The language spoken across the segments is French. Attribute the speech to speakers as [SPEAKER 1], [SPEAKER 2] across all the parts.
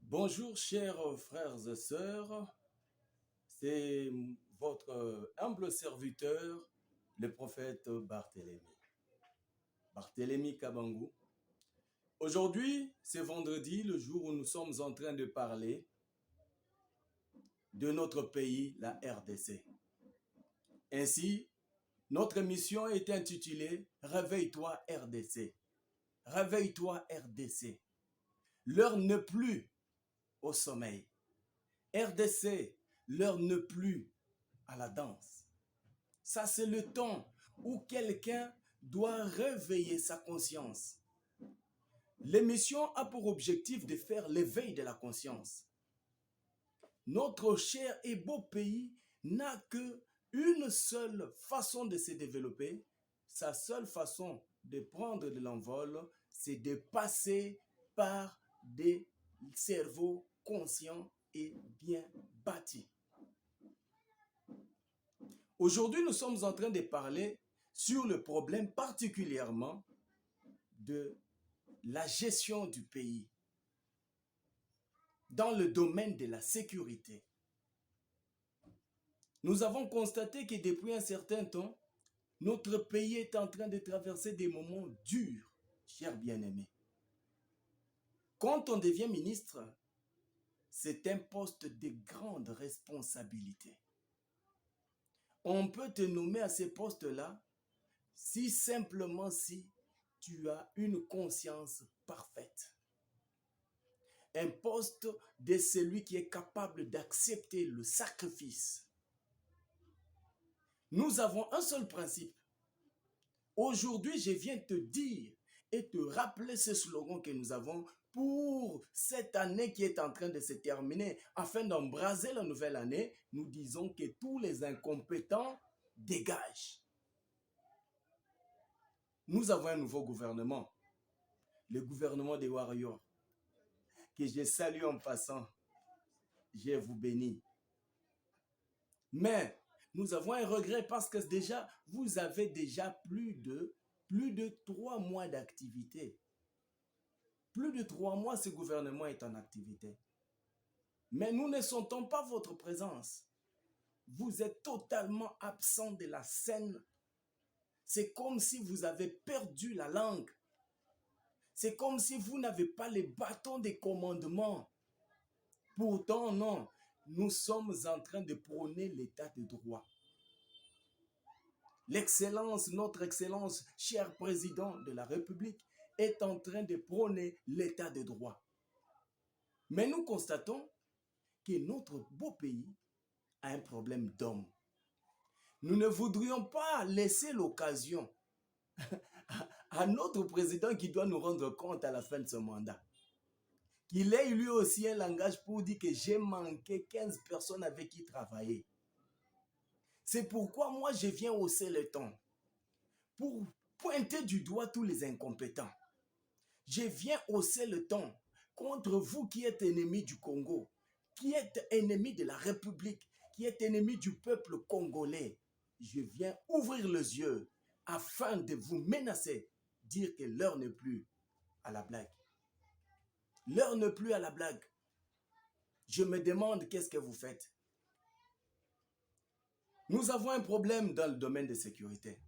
[SPEAKER 1] Bonjour chers frères et sœurs, c'est votre humble serviteur, le prophète Barthélemy Kabangou. Aujourd'hui, c'est vendredi, le jour où nous sommes en train de parler de notre pays, la RDC. Ainsi, notre émission est intitulée « Réveille-toi RDC ». Réveille-toi RDC. L'heure n'est plus au sommeil. RDC, l'heure n'est plus à la danse. Ça, c'est le temps où quelqu'un doit réveiller sa conscience. L'émission a pour objectif de faire l'éveil de la conscience. Notre cher et beau pays n'a qu'une seule façon de se développer. Sa seule façon de prendre de l'envol, c'est de passer par des cerveaux conscients et bien bâtis. Aujourd'hui, nous sommes en train de parler sur le problème particulièrement de la gestion du pays dans le domaine de la sécurité. Nous avons constaté que depuis un certain temps, notre pays est en train de traverser des moments durs, chers bien-aimés. Quand on devient ministre, c'est un poste de grande responsabilité. On peut te nommer à ces postes-là si simplement si tu as une conscience parfaite. Un poste de celui qui est capable d'accepter le sacrifice. Nous avons un seul principe. Aujourd'hui, je viens te dire et te rappeler ce slogan que nous avons pour cette année qui est en train de se terminer. Afin d'embraser la nouvelle année, nous disons que tous les incompétents dégagent. Nous avons un nouveau gouvernement, le gouvernement des Warriors, que je salue en passant. Je vous bénis. Mais nous avons un regret parce que déjà, vous avez déjà plus de 3 mois d'activité. Plus de 3 mois, ce gouvernement est en activité. Mais nous ne sentons pas votre présence. Vous êtes totalement absent de la scène. C'est comme si vous avez perdu la langue. C'est comme si vous n'avez pas les bâtons de commandement. Pourtant, non, nous sommes en train de prôner l'état de droit. L'excellence, notre excellence, cher président de la République, est en train de prôner l'état de droit. Mais nous constatons que notre beau pays a un problème d'homme. Nous ne voudrions pas laisser l'occasion à notre président qui doit nous rendre compte à la fin de ce mandat. Qu'il ait lui aussi un langage pour dire que j'ai manqué 15 personnes avec qui travailler. C'est pourquoi moi je viens hausser le ton pour pointer du doigt tous les incompétents. Je viens hausser le ton contre vous qui êtes ennemis du Congo, qui êtes ennemis de la République, qui êtes ennemis du peuple congolais. Je viens ouvrir les yeux afin de vous menacer, dire que l'heure n'est plus à la blague. L'heure n'est plus à la blague. Je me demande qu'est-ce que vous faites. Nous avons un problème dans le domaine de sécurité.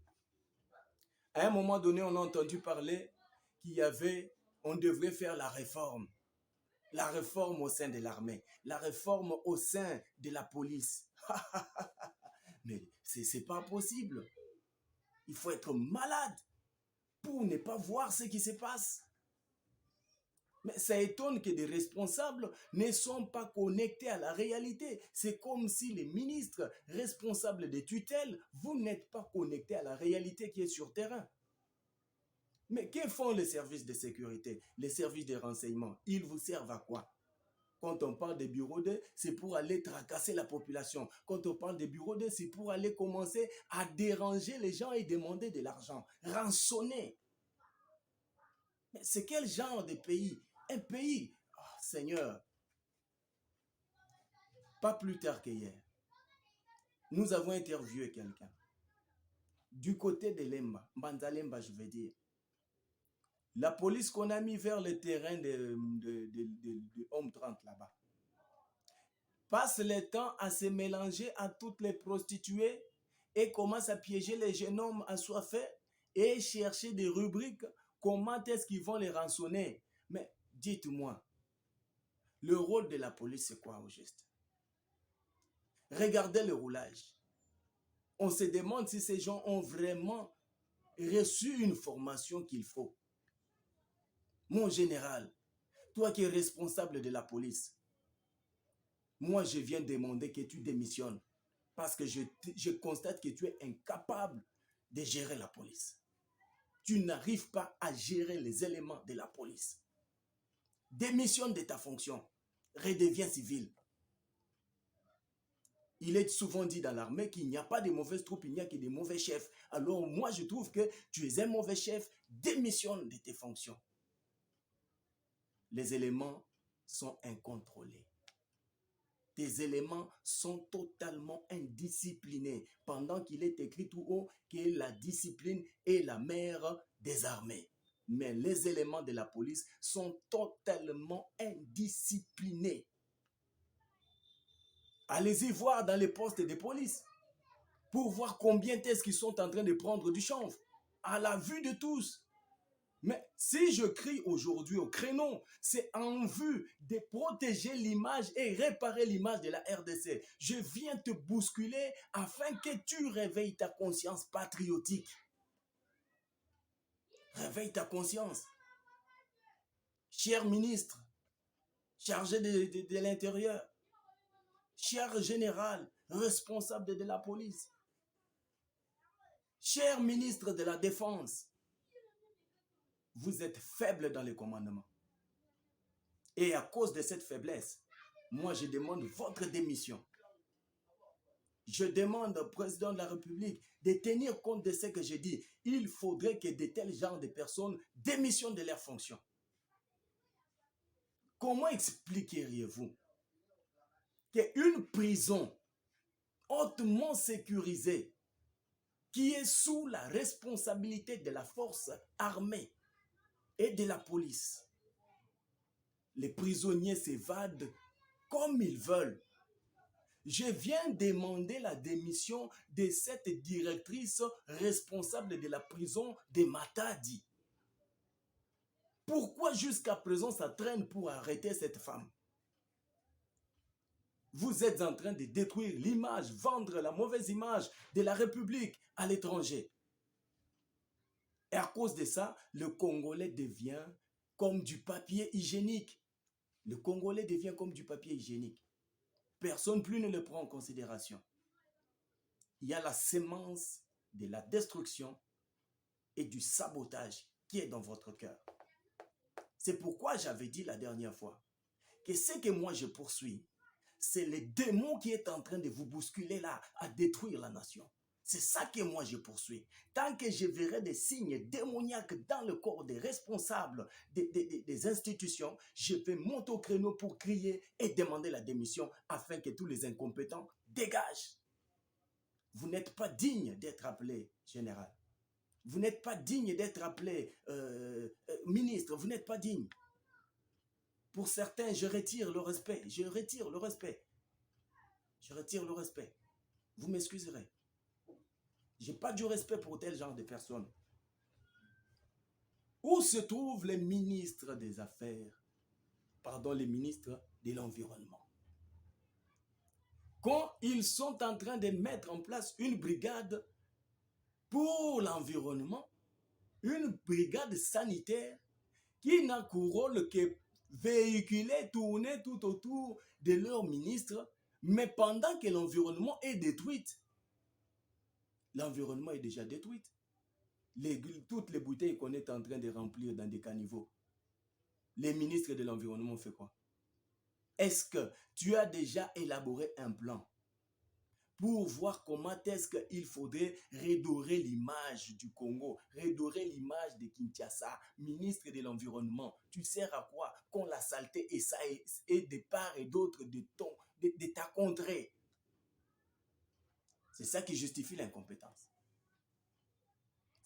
[SPEAKER 1] À un moment donné, on a entendu parler on devrait faire la réforme. La réforme au sein de l'armée, la réforme au sein de la police. Mais c'est pas possible. Il faut être malade pour ne pas voir ce qui se passe. Mais ça étonne que des responsables ne sont pas connectés à la réalité. C'est comme si les ministres responsables des tutelles, vous n'êtes pas connectés à la réalité qui est sur terrain. Mais que font les services de sécurité, les services de renseignement? Ils vous servent à quoi? Quand on parle des bureaux D, c'est pour aller tracasser la population. Quand on parle des bureaux D, c'est pour aller commencer à déranger les gens et demander de l'argent, rançonner. Mais c'est quel genre de pays? Un pays, oh, Seigneur, pas plus tard qu'hier, Nous avons interviewé quelqu'un du côté de Lemba, Mbanzalemba, je veux dire. La police qu'on a mis vers le terrain de Homme 30 là-bas passe le temps à se mélanger à toutes les prostituées et commence à piéger les jeunes hommes assoiffés et chercher des rubriques. Comment est-ce qu'ils vont les rançonner? Mais dites-moi, le rôle de la police, c'est quoi au juste? Regardez le roulage. On se demande si ces gens ont vraiment reçu une formation qu'il faut. Mon général, toi qui es responsable de la police, moi je viens demander que tu démissionnes parce que je constate que tu es incapable de gérer la police. Tu n'arrives pas à gérer les éléments de la police. Démissionne de ta fonction, redeviens civil. Il est souvent dit dans l'armée qu'il n'y a pas de mauvaises troupes, il n'y a que des mauvais chefs. Alors moi je trouve que tu es un mauvais chef, démissionne de tes fonctions. Les éléments sont incontrôlés. Tes éléments sont totalement indisciplinés, pendant qu'il est écrit tout haut que la discipline est la mère des armées. Mais les éléments de la police sont totalement indisciplinés. Allez-y voir dans les postes de police pour voir combien est-ce qu'ils sont en train de prendre du chanvre à la vue de tous. Mais si je crie aujourd'hui au créneau, c'est en vue de protéger l'image et réparer l'image de la RDC. Je viens te bousculer afin que tu réveilles ta conscience patriotique. Réveille ta conscience. Cher ministre, chargé de l'Intérieur, cher général, responsable de la police, cher ministre de la Défense, vous êtes faible dans le commandement. Et à cause de cette faiblesse, moi je demande votre démission. Je demande au président de la République de tenir compte de ce que j'ai dit. Il faudrait que de tels genres de personnes démissionnent de leurs fonctions. Comment expliqueriez-vous qu'une prison hautement sécurisée qui est sous la responsabilité de la force armée et de la police, les prisonniers s'évadent comme ils veulent? Je viens demander la démission de cette directrice responsable de la prison de Matadi. Pourquoi jusqu'à présent ça traîne pour arrêter cette femme? Vous êtes en train de détruire l'image, vendre la mauvaise image de la République à l'étranger. Et à cause de ça, le Congolais devient comme du papier hygiénique. Le Congolais devient comme du papier hygiénique. Personne plus ne le prend en considération. Il y a la sémence de la destruction et du sabotage qui est dans votre cœur. C'est pourquoi j'avais dit la dernière fois que ce que moi je poursuis, c'est le démon qui est en train de vous bousculer là, à détruire la nation. C'est ça que moi je poursuis. Tant que je verrai des signes démoniaques dans le corps des responsables des institutions, je vais monter au créneau pour crier et demander la démission afin que tous les incompétents dégagent. Vous n'êtes pas digne d'être appelé général. Vous n'êtes pas digne d'être appelé ministre. Vous n'êtes pas digne. Pour certains, je retire le respect. Je retire le respect. Je retire le respect. Vous m'excuserez. Je n'ai pas du respect pour tel genre de personnes. Où se trouvent les ministres des Affaires, pardon, les ministres de l'Environnement? Quand ils sont en train de mettre en place une brigade pour l'environnement, une brigade sanitaire qui n'a qu'au rôle que véhiculer, tourner tout autour de leur ministre, mais pendant que l'environnement est détruit, l'environnement est déjà détruit. Toutes les bouteilles qu'on est en train de remplir dans des caniveaux, les ministres de l'environnement font quoi? Est-ce que tu as déjà élaboré un plan pour voir comment est-ce qu'il faudrait redorer l'image du Congo, redorer l'image de Kinshasa, ministre de l'Environnement? Tu sers à quoi quand la saleté est de part et d'autre de ta contrée? C'est ça qui justifie l'incompétence.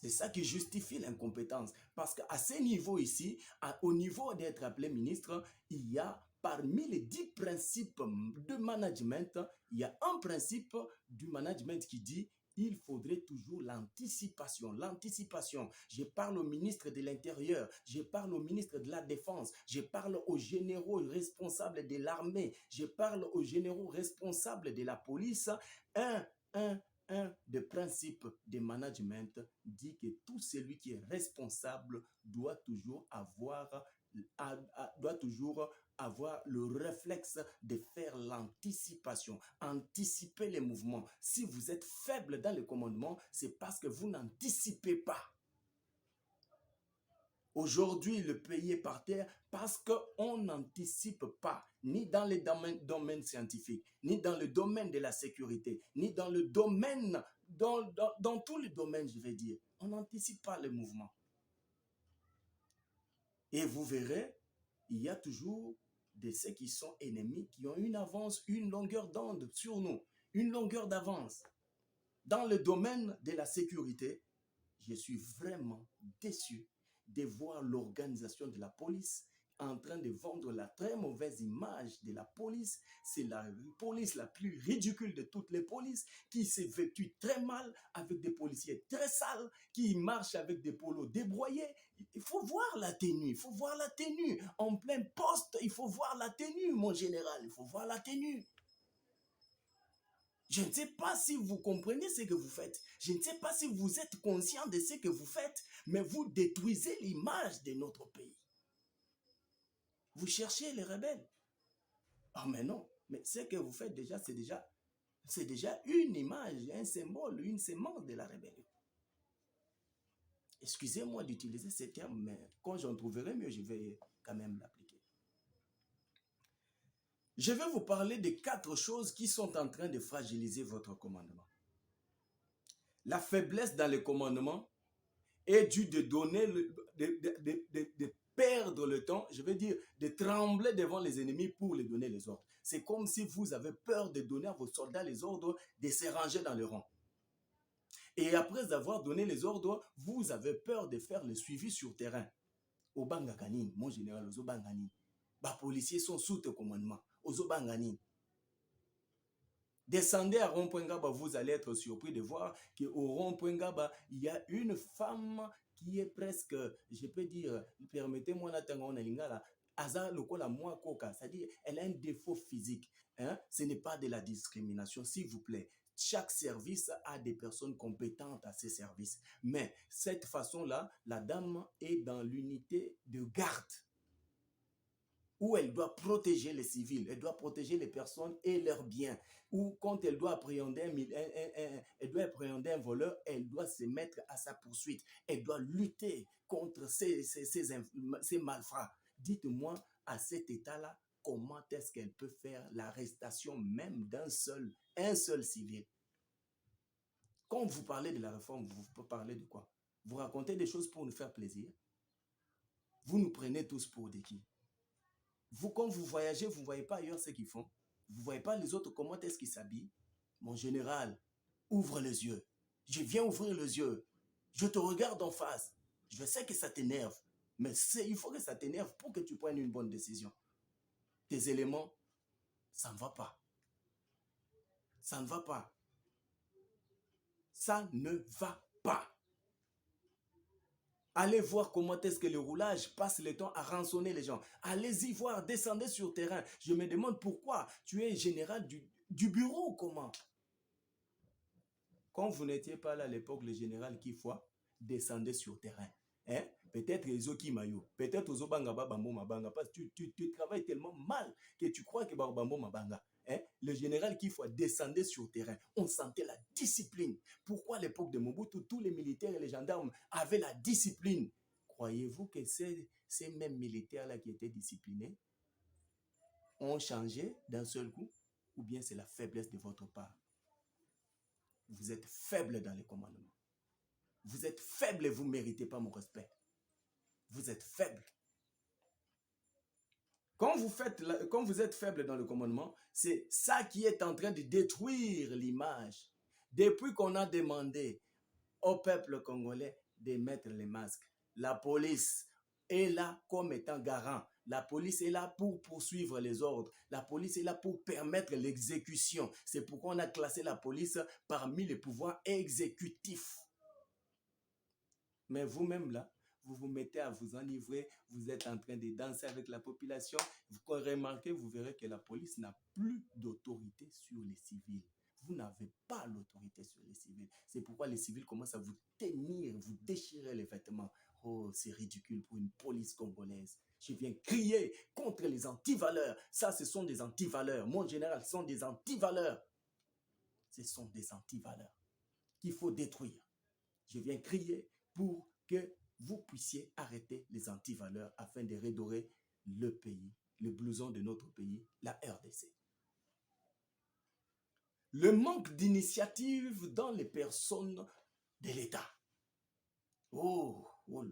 [SPEAKER 1] C'est ça qui justifie l'incompétence. Parce qu'à ce niveau ici, au niveau d'être appelé ministre, il y a parmi les 10 principes de management, il y a un principe du management qui dit il faudrait toujours l'anticipation. L'anticipation. Je parle au ministre de l'Intérieur, je parle au ministre de la Défense, je parle aux généraux responsables de l'armée, je parle aux généraux responsables de la police. Un, un, un des principes de management dit que tout celui qui est responsable doit toujours avoir le réflexe de faire l'anticipation, anticiper les mouvements. Si vous êtes faible dans le commandement, c'est parce que vous n'anticipez pas. Aujourd'hui, le pays est par terre parce qu'on n'anticipe pas, ni dans le domaine scientifique, ni dans le domaine de la sécurité, ni dans le domaine, dans tous les domaines, je vais dire. On n'anticipe pas le mouvement. Et vous verrez, il y a toujours de ceux qui sont ennemis, qui ont une avance, une longueur d'onde sur nous, une longueur d'avance. Dans le domaine de la sécurité, je suis vraiment déçu de voir l'organisation de la police en train de vendre la très mauvaise image de la police. C'est la police la plus ridicule de toutes les polices, qui s'est vêtue très mal, avec des policiers très sales, qui marchent avec des polos débroyés. Il faut voir la tenue, il faut voir la tenue. En plein poste, il faut voir la tenue, mon général, il faut voir la tenue. Je ne sais pas si vous comprenez ce que vous faites. Je ne sais pas si vous êtes conscient de ce que vous faites, mais vous détruisez l'image de notre pays. Vous cherchez les rebelles. Ah mais non, mais ce que vous faites déjà, c'est déjà une image, un symbole, une sémence de la rébellion. Excusez-moi d'utiliser ces termes, mais quand j'en trouverai mieux, je vais quand même l'appliquer. Je vais vous parler de 4 choses qui sont en train de fragiliser votre commandement. La faiblesse dans le commandement est due de perdre le temps, je veux dire, de trembler devant les ennemis pour les donner les ordres. C'est comme si vous avez peur de donner à vos soldats les ordres de se ranger dans le rang. Et après avoir donné les ordres, vous avez peur de faire le suivi sur terrain. Obangakanine, mon général, Ozobanganine. Les policiers sont sous tes commandements. Ozobanganine. Descendez à Rond-Point Gaba, vous allez être surpris de voir qu'au Rond-Point Gaba, il y a une femme qui est presque, je peux dire, permettez-moi d'attendre lingala, Aza lokola moi koka, c'est-à-dire elle a un défaut physique. Hein? Ce n'est pas de la discrimination, s'il vous plaît. Chaque service a des personnes compétentes à ces services. Mais cette façon-là, la dame est dans l'unité de garde, où elle doit protéger les civils, elle doit protéger les personnes et leurs biens. Ou quand elle doit appréhender un voleur, elle doit se mettre à sa poursuite. Elle doit lutter contre ces malfrats. Dites-moi, à cet état-là, comment est-ce qu'elle peut faire l'arrestation même un seul civil? Quand vous parlez de la réforme, vous parlez de quoi? Vous racontez des choses pour nous faire plaisir? Vous nous prenez tous pour des qui? Vous, quand vous voyagez, vous ne voyez pas ailleurs ce qu'ils font. Vous ne voyez pas les autres, comment est-ce qu'ils s'habillent. Mon général, ouvre les yeux. Je viens ouvrir les yeux. Je te regarde en face. Je sais que ça t'énerve. Mais il faut que ça t'énerve pour que tu prennes une bonne décision. Tes éléments, ça ne va pas. Ça ne va pas. Ça ne va pas. Allez voir comment est-ce que le roulage passe le temps à rançonner les gens. Allez-y voir, descendez sur terrain. Je me demande pourquoi tu es général du bureau ou comment? Quand vous n'étiez pas là à l'époque, le général Kifwa descendait sur terrain. Hein? Peut-être Ezoki Mayo, peut-être Ozobanga Babambo Mabanga, parce que tu travailles tellement mal que tu crois que Babambo Mabanga. Hein? Le général Kifwa descendait sur terrain. On sentait la discipline. Pourquoi à l'époque de Mobutu, tous les militaires et les gendarmes avaient la discipline? Croyez-vous que ces mêmes militaires-là qui étaient disciplinés ont changé d'un seul coup? Ou bien c'est la faiblesse de votre part? Vous êtes faible dans les commandements. Vous êtes faible et vous ne méritez pas mon respect. Vous êtes faible. Quand vous êtes faible dans le commandement, c'est ça qui est en train de détruire l'image Depuis qu'on a demandé au peuple congolais de mettre les masques, la police est là comme étant garant. La police est là pour poursuivre les ordres. La police est là pour permettre l'exécution. C'est pourquoi on a classé la police parmi les pouvoirs exécutifs. Mais vous-même là, vous vous mettez à vous enivrer, vous êtes en train de danser avec la population. Vous remarquez, vous verrez que la police n'a plus d'autorité sur les civils. Vous n'avez pas l'autorité sur les civils. C'est pourquoi les civils commencent à vous tenir, vous déchirer les vêtements. Oh, c'est ridicule pour une police congolaise. Je viens crier contre les antivaleurs. Ça, ce sont des antivaleurs. Mon général, ce sont des antivaleurs. Ce sont des antivaleurs qu'il faut détruire. Je viens crier pour que vous puissiez arrêter les antivaleurs afin de redorer le pays, le blouson de notre pays, la RDC. Le manque d'initiative dans les personnes de l'État. Oh là là.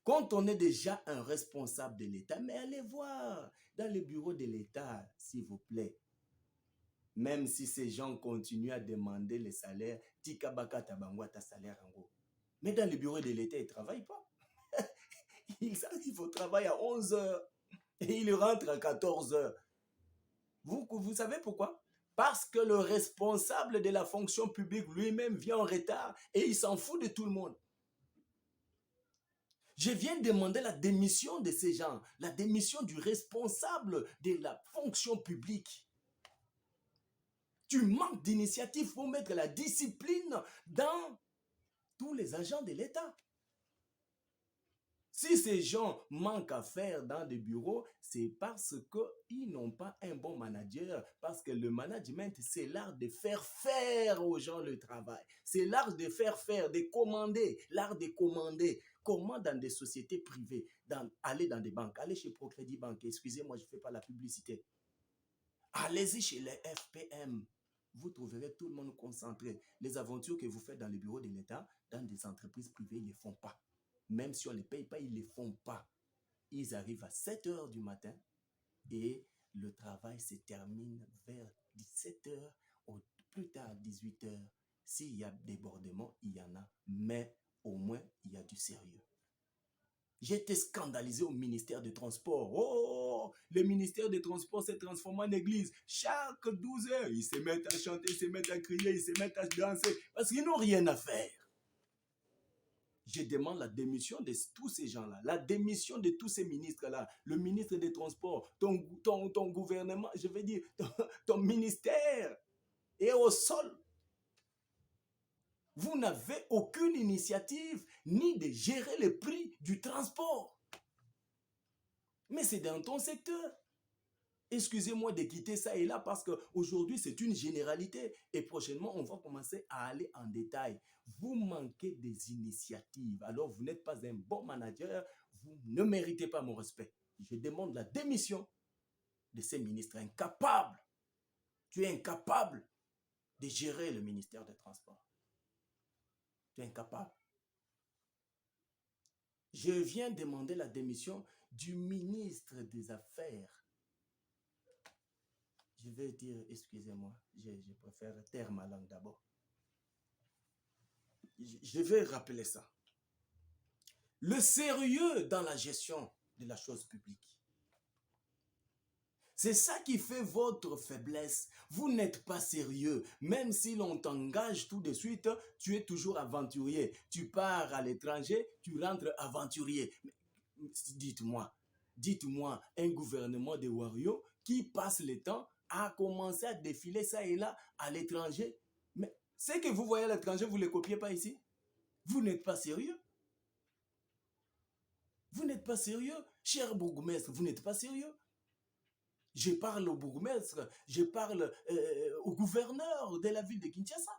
[SPEAKER 1] Quand on est déjà un responsable de l'État, mais allez voir dans les bureaux de l'État, s'il vous plaît. Même si ces gens continuent à demander les salaires, tikabaka tabangwa ta salaire en gros. Mais dans les bureaux de l'État, ils ne travaillent pas. Ils arrivent au travail à 11 heures et ils rentrent à 14 heures. Vous savez pourquoi? Parce que le responsable de la fonction publique lui-même vient en retard et il s'en fout de tout le monde. Je viens demander la démission de ces gens, la démission du responsable de la fonction publique. Tu manques d'initiative pour mettre la discipline dans tous les agents de l'État. Si ces gens manquent à faire dans des bureaux, c'est parce qu'ils n'ont pas un bon manager. Parce que le management, c'est l'art de faire faire aux gens le travail. C'est l'art de faire faire, de commander, l'art de commander. Comment dans des sociétés privées, aller dans des banques, aller chez Procrédit Banque, excusez-moi, je ne fais pas la publicité. Allez-y chez les FPM. Vous trouverez tout le monde concentré. Les aventures que vous faites dans les bureaux de l'État, dans des entreprises privées, ils ne les font pas. Même si on ne les paye pas, ils ne les font pas. Ils arrivent à 7 heures du matin et le travail se termine vers 17 heures ou plus tard 18 heures. S'il y a débordement, il y en a, mais au moins, il y a du sérieux. J'ai été scandalisé au ministère des Transports. Oh, le ministère des Transports s'est transformé en église. Chaque 12 heures, ils se mettent à chanter, ils se mettent à crier, ils se mettent à danser parce qu'ils n'ont rien à faire. Je demande la démission de tous ces gens-là, la démission de tous ces ministres-là, le ministre des Transports, ton gouvernement, je veux dire, ton ministère est au sol. Vous n'avez aucune initiative ni de gérer le prix du transport. Mais c'est dans ton secteur. Excusez-moi de quitter ça et là parce qu'aujourd'hui, c'est une généralité. Et prochainement, on va commencer à aller en détail. Vous manquez des initiatives. Alors, vous n'êtes pas un bon manager. Vous ne méritez pas mon respect. Je demande la démission de ces ministres incapables. Tu es incapable de gérer le ministère des Transports. Tu es incapable. Je viens demander la démission du ministre des Affaires. Je vais dire, excusez-moi, je préfère taire ma langue d'abord. Je vais rappeler ça. Le sérieux dans la gestion de la chose publique. C'est ça qui fait votre faiblesse. Vous n'êtes pas sérieux. Même si l'on t'engage tout de suite, tu es toujours aventurier. Tu pars à l'étranger, tu rentres aventurier. Dites-moi, un gouvernement de Wario qui passe le temps à commencer à défiler ça et là à l'étranger. Mais ce que vous voyez à l'étranger, vous ne le copiez pas ici. Vous n'êtes pas sérieux. Vous n'êtes pas sérieux. Cher bourgmestre, vous n'êtes pas sérieux. Je parle au bourgmestre, je parle au gouverneur de la ville de Kinshasa.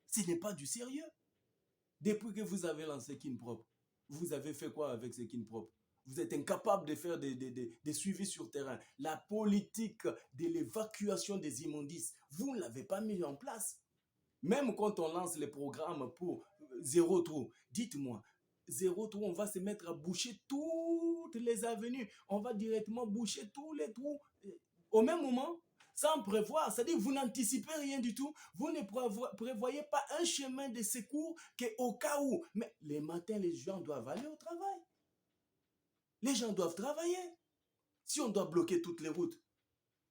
[SPEAKER 1] Ce n'est pas du sérieux. Depuis que vous avez lancé Kinprop, vous avez fait quoi avec ce Kinprop? Vous êtes incapable de faire des suivis sur terrain. La politique de l'évacuation des immondices, vous ne l'avez pas mis en place. Même quand on lance les programmes pour zéro trou, dites-moi, zéro trou, on va se mettre à boucher toutes les avenues. On va directement boucher tous les trous. Au même moment, sans prévoir. C'est-à-dire vous n'anticipez rien du tout. Vous ne prévoyez pas un chemin de secours qu'au cas où. Mais les matins, les gens doivent aller au travail. Les gens doivent travailler. Si on doit bloquer toutes les routes,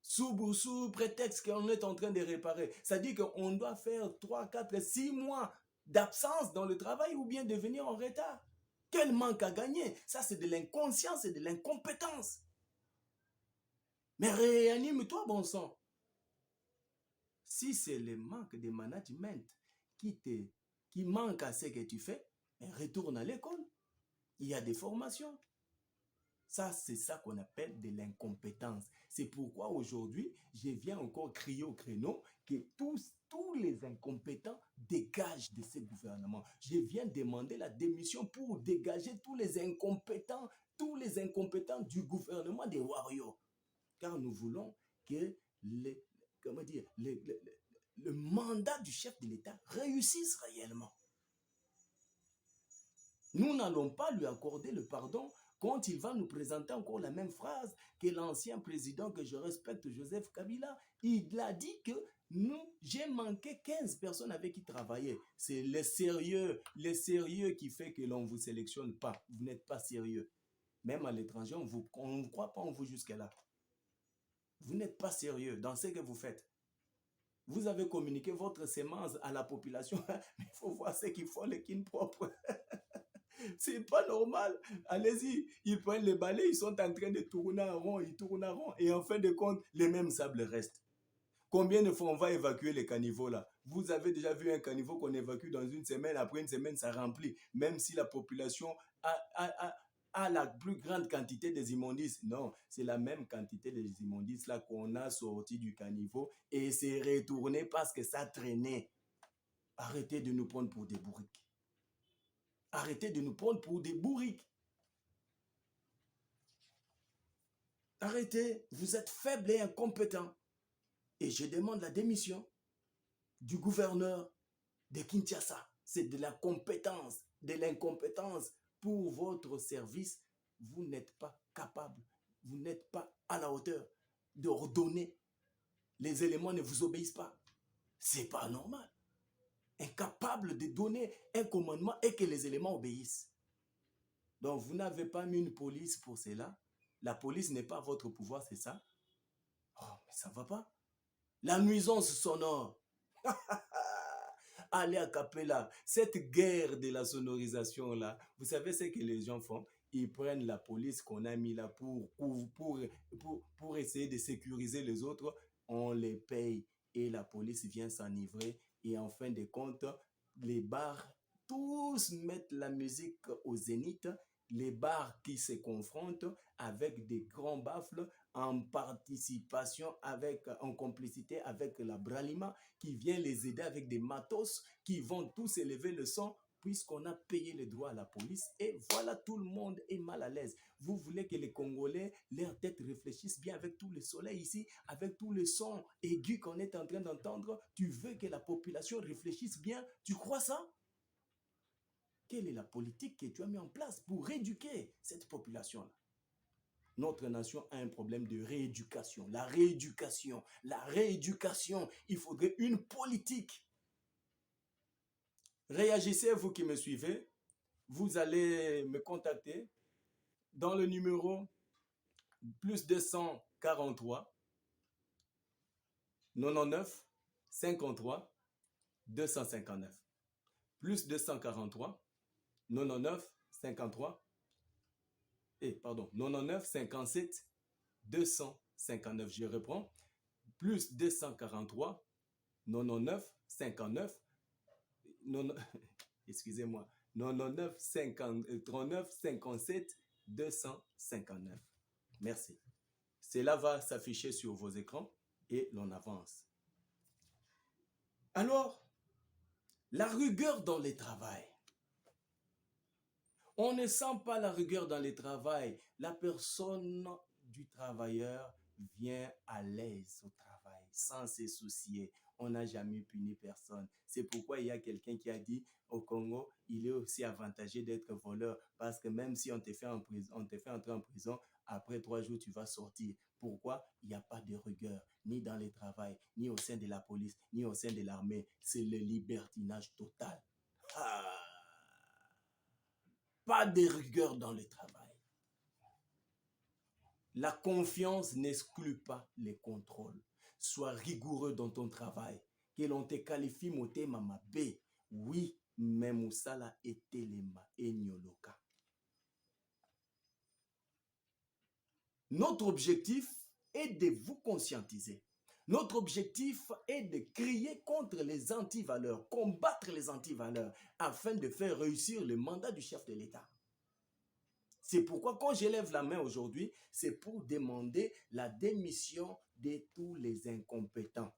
[SPEAKER 1] sous prétexte qu'on est en train de réparer, ça dit qu'on doit faire 3, 4, 6 mois d'absence dans le travail ou bien de venir en retard. Quel manque à gagner? Ça, c'est de l'inconscience et de l'incompétence. Mais réanime-toi, bon sang. Si c'est le manque de management qui manque à ce que tu fais, retourne à l'école. Il y a des formations. Ça, c'est ça qu'on appelle de l'incompétence. C'est pourquoi aujourd'hui, je viens encore crier au créneau que tous les incompétents dégagent de ce gouvernement. Je viens demander la démission pour dégager tous les incompétents du gouvernement des Warriors. Car nous voulons que le mandat du chef de l'État réussisse réellement. Nous n'allons pas lui accorder le pardon quand il va nous présenter encore la même phrase que l'ancien président que je respecte, Joseph Kabila. Il a dit que j'ai manqué 15 personnes avec qui travailler. C'est le sérieux qui fait que l'on ne vous sélectionne pas. Vous n'êtes pas sérieux. Même à l'étranger, on ne croit pas en vous jusque-là. Vous n'êtes pas sérieux dans ce que vous faites. Vous avez communiqué votre sémence à la population, mais il faut voir ce qu'ils font les kines propres. C'est pas normal. Allez-y, ils prennent les balais, ils sont en train de tourner en rond, ils tournent en rond, et en fin de compte, les mêmes sables restent. Combien de fois on va évacuer les caniveaux là? Vous avez déjà vu un caniveau qu'on évacue dans une semaine, après une semaine, ça remplit. Même si la population a la plus grande quantité des immondices. Non, c'est la même quantité des immondices là qu'on a sorti du caniveau et c'est retourné parce que ça traînait. Arrêtez de nous prendre pour des bourriques. Arrêtez de nous prendre pour des bourriques. Arrêtez, vous êtes faibles et incompétents. Et je demande la démission du gouverneur de Kinshasa. C'est de la compétence, de l'incompétence. Pour votre service, vous n'êtes pas capable, vous n'êtes pas à la hauteur de redonner. Les éléments ne vous obéissent pas. C'est pas normal. Incapable de donner un commandement et que les éléments obéissent. Donc, vous n'avez pas mis une police pour cela. La police n'est pas votre pouvoir, c'est ça? Oh, mais ça ne va pas. La nuisance sonore. Allez à Capella. Cette guerre de la sonorisation là, vous savez ce que les gens font? Ils prennent la police qu'on a mis là pour essayer de sécuriser les autres. On les paye et la police vient s'enivrer. Et en fin de compte, les bars, tous mettent la musique au zénith. Les bars qui se confrontent avec des grands baffles en participation en complicité avec la Bralima qui vient les aider avec des matos qui vont tous élever le son puisqu'on a payé les droits à la police et voilà, tout le monde est mal à l'aise. Vous voulez que les Congolais, leur tête réfléchissent bien avec tout le soleil ici, avec tout le son aigu qu'on est en train d'entendre. Tu veux que la population réfléchisse bien? Tu crois ça? Quelle est la politique que tu as mis en place pour rééduquer cette population-là? Notre nation a un problème de rééducation. La rééducation. Il faudrait une politique. Réagissez, vous qui me suivez. Vous allez me contacter dans le numéro plus 243 99 53 259. Plus 243 99 53 99 57 259. Je reprends. Plus 243 99 59 excusez-moi, 99 39 57 259. Merci. Cela va s'afficher sur vos écrans et l'on avance. Alors, la rigueur dans le travail. On ne sent pas la rigueur dans le travail. La personne du travailleur vient à l'aise au travail, sans se soucier. on n'a jamais puni personne. C'est pourquoi il y a quelqu'un qui a dit au Congo, il est aussi avantagé d'être voleur parce que même si on te fait entrer en prison, après 3 jours, tu vas sortir. Pourquoi? Il n'y a pas de rigueur, ni dans le travail, ni au sein de la police, ni au sein de l'armée. C'est le libertinage total. Ah, pas de rigueur dans le travail. La confiance n'exclut pas les contrôles. Sois rigoureux dans ton travail. Que l'on te qualifie motema mabe. Oui, mais Moussala etelema enyoloka. Notre objectif est de vous conscientiser. Notre objectif est de crier contre les antivaleurs, combattre les antivaleurs, afin de faire réussir le mandat du chef de l'État. C'est pourquoi quand j'élève la main aujourd'hui, c'est pour demander la démission de tous les incompétents.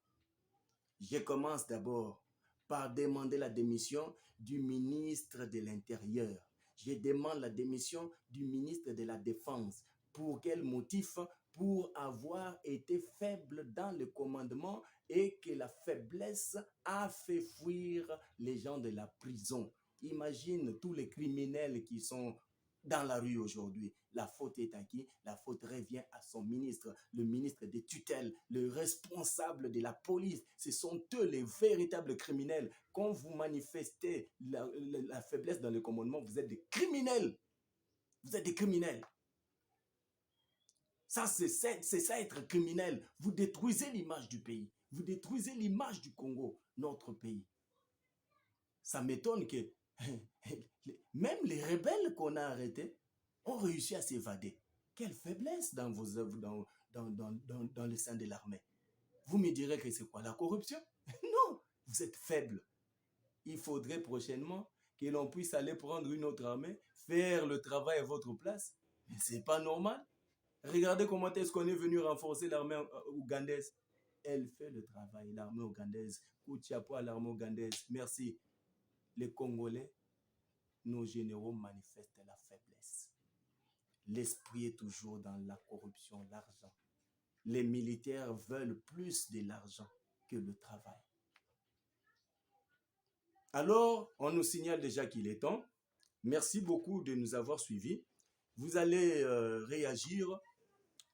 [SPEAKER 1] Je commence d'abord par demander la démission du ministre de l'Intérieur. Je demande la démission du ministre de la Défense. Pour quel motif? Pour avoir été faible dans le commandement et que la faiblesse a fait fuir les gens de la prison. Imagine tous les criminels qui sont dans la rue aujourd'hui. La faute est à qui? La faute revient à son ministre, le ministre des tutelles, le responsable de la police. Ce sont eux les véritables criminels. Quand vous manifestez la faiblesse dans le commandement, vous êtes des criminels. Vous êtes des criminels. Ça, c'est ça être criminel. Vous détruisez l'image du pays. Vous détruisez l'image du Congo, notre pays. Ça m'étonne que même les rebelles qu'on a arrêtés ont réussi à s'évader. Quelle faiblesse dans vos œuvres, dans le sein de l'armée. Vous me direz que c'est quoi la corruption? Non, vous êtes faible. Il faudrait prochainement que l'on puisse aller prendre une autre armée, faire le travail à votre place. Mais ce n'est pas normal. Regardez comment est-ce qu'on est venu renforcer l'armée ougandaise. Elle fait le travail, l'armée ougandaise. Coup de chapeau à l'armée ougandaise. Merci. Les Congolais, nos généraux manifestent la faiblesse. L'esprit est toujours dans la corruption, l'argent. Les militaires veulent plus de l'argent que le travail. Alors, on nous signale déjà qu'il est temps. Merci beaucoup de nous avoir suivis. Vous allez réagir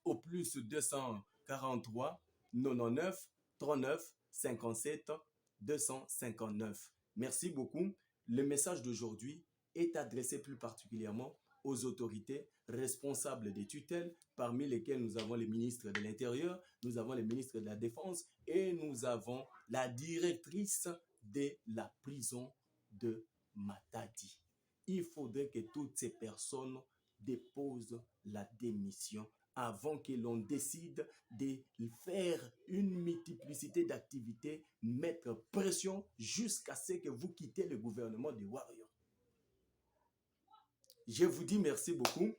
[SPEAKER 1] au plus 243 99 39 57 259. Merci beaucoup. Le message d'aujourd'hui est adressé plus particulièrement aux autorités responsables des tutelles, parmi lesquelles nous avons les ministres de l'Intérieur, nous avons les ministres de la Défense et nous avons la directrice de la prison de Matadi. Il faudrait que toutes ces personnes déposent la démission avant que l'on décide de faire une multiplicité d'activités, mettre pression jusqu'à ce que vous quittez le gouvernement des Warriors. Je vous dis merci beaucoup,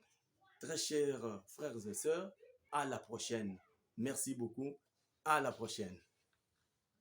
[SPEAKER 1] très chers frères et sœurs. À la prochaine. Merci beaucoup. À la prochaine.